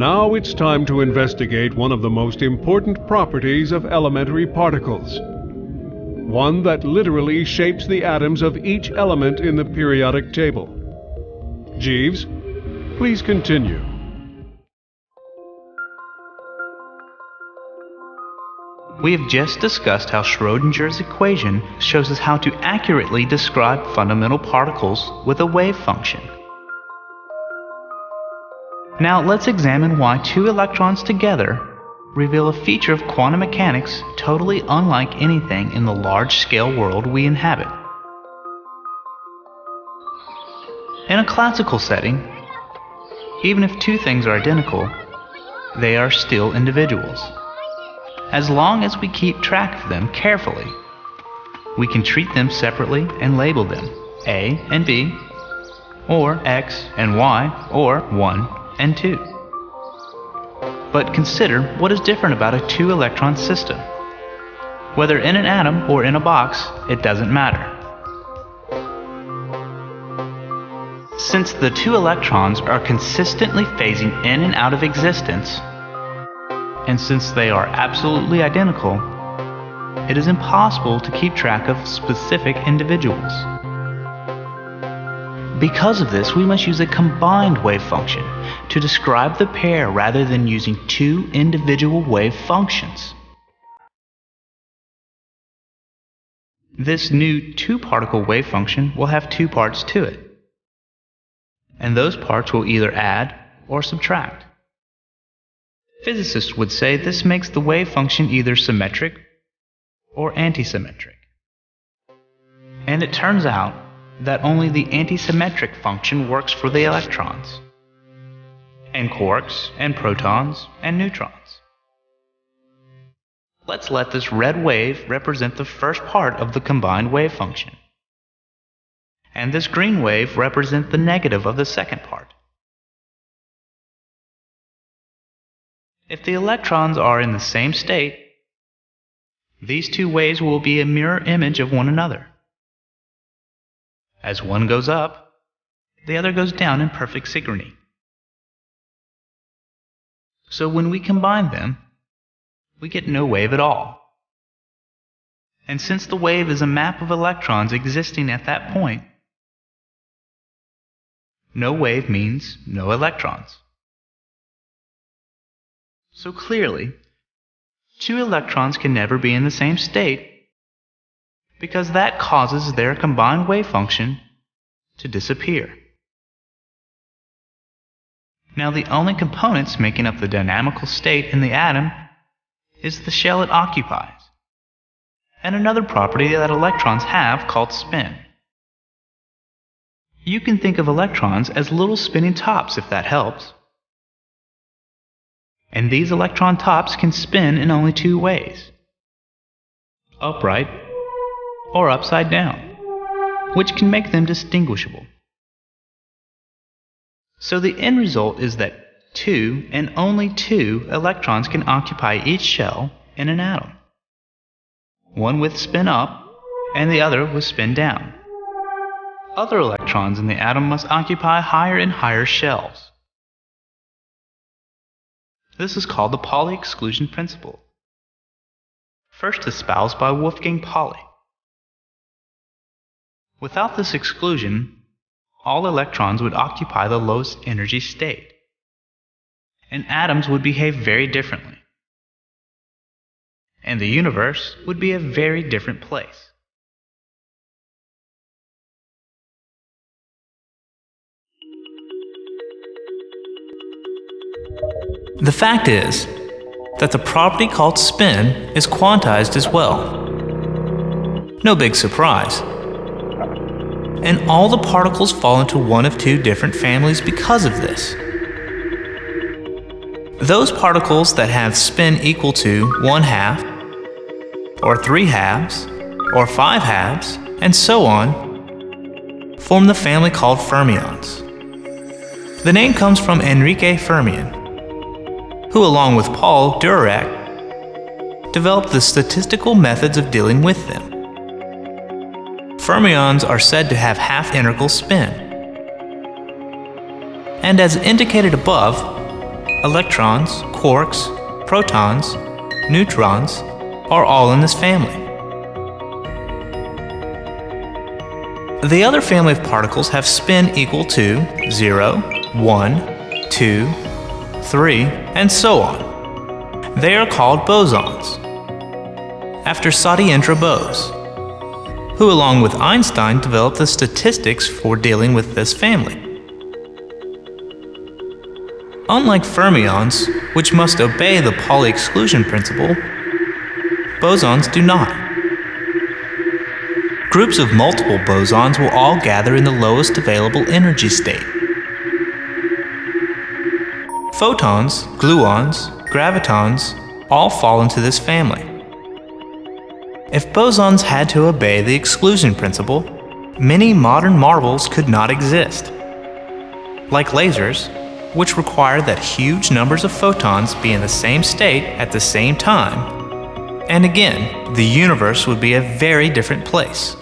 Now it's time to investigate one of the most important properties of elementary particles. One that literally shapes the atoms of each element in the periodic table. Jeeves, please continue. We have just discussed how Schrödinger's equation shows us how to accurately describe fundamental particles with a wave function. Now let's examine why two electrons together reveal a feature of quantum mechanics totally unlike anything in the large-scale world we inhabit. In a classical setting, even if two things are identical, they are still individuals. As long as we keep track of them carefully, we can treat them separately and label them A and B, or X and Y, or 1 and 2. But consider what is different about a two-electron system. Whether in an atom or in a box, it doesn't matter. Since the two electrons are consistently phasing in and out of existence, and since they are absolutely identical, it is impossible to keep track of specific individuals. Because of this, we must use a combined wave function to describe the pair rather than using two individual wave functions. This new two-particle wave function will have two parts to it, and those parts will either add or subtract. Physicists would say this makes the wave function either symmetric or antisymmetric. And it turns out that only the antisymmetric function works for the electrons, and quarks, and protons, and neutrons. Let's let this red wave represent the first part of the combined wave function, and this green wave represent the negative of the second part. If the electrons are in the same state, these two waves will be a mirror image of one another. As one goes up, the other goes down in perfect synchrony. So when we combine them, we get no wave at all. And since the wave is a map of electrons existing at that point, no wave means no electrons. So clearly, two electrons can never be in the same state because that causes their combined wave function to disappear. Now the only components making up the dynamical state in the atom is the shell it occupies, and another property that electrons have called spin. You can think of electrons as little spinning tops if that helps. And these electron tops can spin in only two ways, upright or upside down, which can make them distinguishable. So the end result is that two and only two electrons can occupy each shell in an atom, one with spin up and the other with spin down. Other electrons in the atom must occupy higher and higher shells. This is called the Pauli exclusion principle, first espoused by Wolfgang Pauli. Without this exclusion, all electrons would occupy the lowest energy state, and atoms would behave very differently, and the universe would be a very different place. The fact is that the property called spin is quantized as well. No big surprise. And all the particles fall into one of two different families because of this. Those particles that have spin equal to 1/2, or 3/2, or 5/2, and so on, form the family called fermions. The name comes from Enrique Fermion, who along with Paul Dirac developed the statistical methods of dealing with them. Fermions are said to have half-integral spin. And as indicated above, electrons, quarks, protons, neutrons are all in this family. The other family of particles have spin equal to 0, 1, 2, 3, and so on. They are called bosons, after Satyendra Bose, who along with Einstein developed the statistics for dealing with this family. Unlike fermions, which must obey the Pauli exclusion principle, bosons do not. Groups of multiple bosons will all gather in the lowest available energy state. Photons, gluons, gravitons all fall into this family. If bosons had to obey the exclusion principle, many modern marvels could not exist. Like lasers, which require that huge numbers of photons be in the same state at the same time, and again, the universe would be a very different place.